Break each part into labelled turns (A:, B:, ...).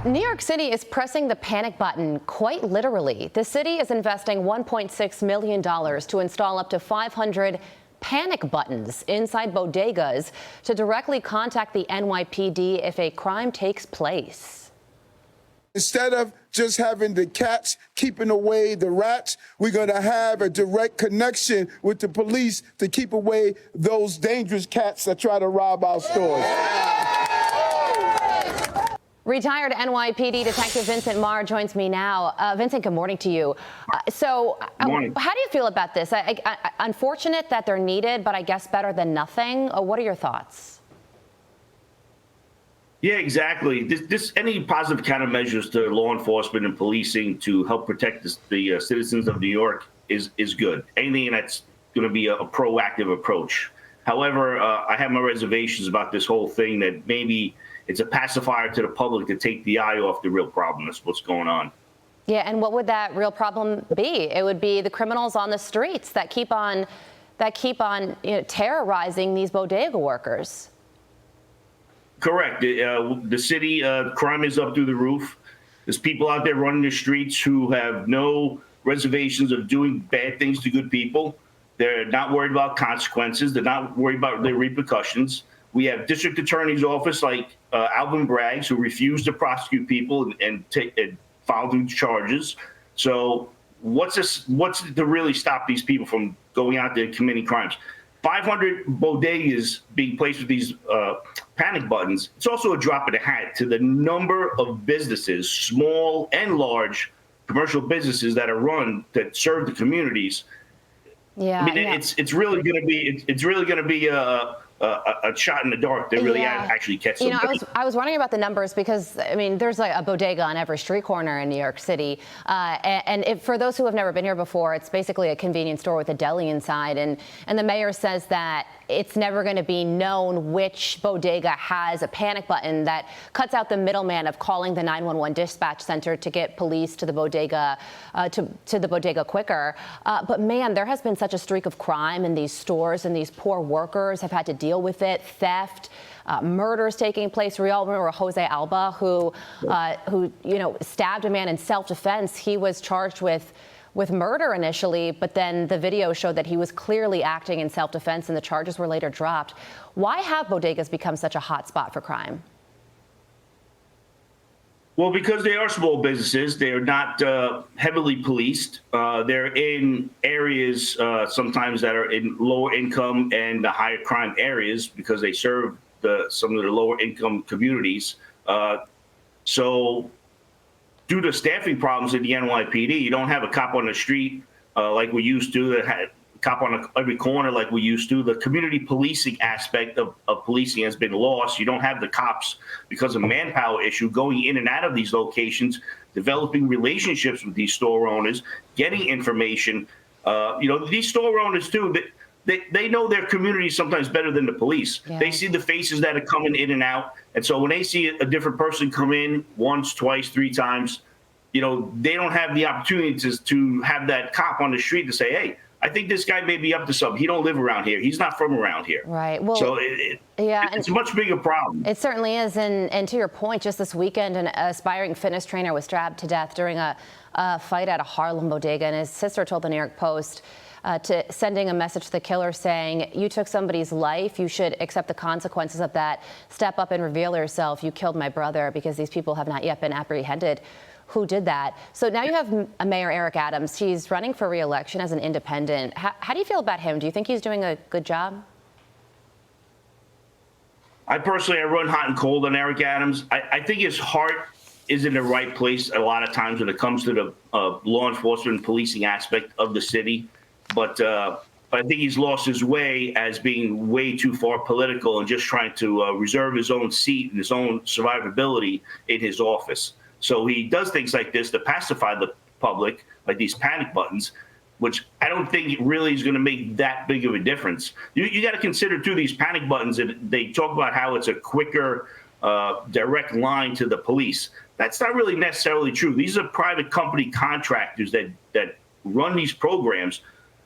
A: New York City is pressing the panic button quite literally. The city is investing $1.6 million to install up to 500 panic buttons inside bodegas to directly contact the NYPD if a crime takes place.
B: Instead of just having the cats keeping away the rats, we're going to have a direct connection with the police to keep away those dangerous cats that try to rob our stores.
A: Retired NYPD Detective Vincent Marr joins me now. Vincent, good morning to you.
C: Morning.
A: How do you feel about this? Unfortunate that they're needed, but I guess better than nothing. What are your thoughts?
C: Yeah, exactly. Any positive countermeasures to law enforcement and policing to help protect the citizens of New York is good. Anything that's going to be a proactive approach. However, I have my reservations about this whole thing that maybe it's a pacifier to the public to take the eye off the real problem. That's what's going on.
A: Yeah, and what would that real problem be? It would be the criminals on the streets that keep on terrorizing these bodega workers.
C: Correct. The city crime is up through the roof. There's people out there running the streets who have no reservations of doing bad things to good people. They're not worried about consequences. They're not worried about the repercussions. We have district attorney's office like Alvin Braggs who refuse to prosecute people and file through charges. So what's to really stop these people from going out there committing crimes? 500 bodegas being placed with these panic buttons. It's also a drop in the hat to the number of businesses, small and large commercial businesses that are run that serve the communities.
A: Yeah,
C: I mean, it's really going to be a shot in the dark to really actually catch somebody.
A: I was wondering about the numbers because, I mean, there's like a bodega on every street corner in New York City. For those who have never been here before, it's basically a convenience store with a deli inside. And the mayor says that it's never going to be known which bodega has a panic button that cuts out the middleman of calling the 911 dispatch center to get police to the bodega to the bodega quicker. But man, there has been such a streak of crime in these stores, and these poor workers have had to deal with it. Theft, murders taking place. We all remember Jose Alba, who stabbed a man in self-defense. He was charged with murder initially, but then the video showed that he was clearly acting in self-defense, and the charges were later dropped. Why have bodegas become such a hot spot for crime?
C: Well, because they are small businesses. They're not heavily policed. They're in areas sometimes that are in lower income and the higher crime areas because they serve some of the lower income communities. So due to staffing problems at the NYPD, you don't have a cop on the street like we used to, that had a cop on every corner like we used to. The community policing aspect of policing has been lost. You don't have the cops because of manpower issue going in and out of these locations, developing relationships with these store owners, getting information. These store owners too, they know their community sometimes better than the police. Yeah. They see the faces that are coming in and out. And so when they see a different person come in once, twice, three times, they don't have the opportunity to have that cop on the street to say, hey, I think this guy may be up to something. He don't live around here. He's not from around here.
A: Right. Well,
C: so it's a much bigger problem.
A: It certainly is. And to your point, just this weekend, an aspiring fitness trainer was stabbed to death during a fight at a Harlem bodega. And his sister told the New York Post sending a message to the killer saying, you took somebody's life. You should accept the consequences of that. Step up and reveal yourself. You killed my brother, because these people have not yet been apprehended who did that. So now you have Mayor Eric Adams. He's running for re-election as an independent. How do you feel about him? Do you think he's doing a good job?
C: I run hot and cold on Eric Adams. I think his heart is in the right place a lot of times when it comes to the law enforcement and policing aspect of the city. But I think he's lost his way as being way too far political and just trying to reserve his own seat and his own survivability in his office. So he does things like this to pacify the public, like these panic buttons, which I don't think really is going to make that big of a difference. You got to consider, too, these panic buttons, and they talk about how it's a quicker, direct line to the police. That's not really necessarily true. These are private company contractors that run these programs.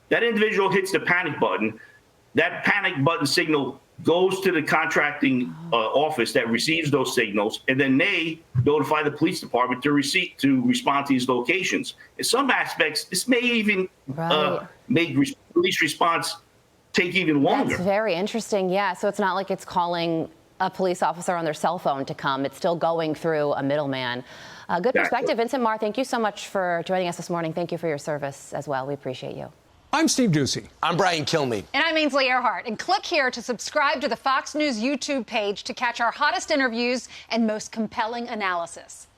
C: That individual hits the panic button. That panic button signal goes to the contracting office that receives those signals, and then they notify the police department to respond to these locations. In some aspects, this may even make police response take even longer.
A: That's very interesting. Yeah, so it's not like it's calling a police officer on their cell phone to come. It's still going through a middleman. Good perspective. Vincent Marr, thank you so much for joining us this morning. Thank you for your service as well. We appreciate you.
D: I'm Steve Doocy. I'm Brian Kilmeade.
E: And I'm Ainsley Earhart. And click here to subscribe to the Fox News YouTube page to catch our hottest interviews and most compelling analysis.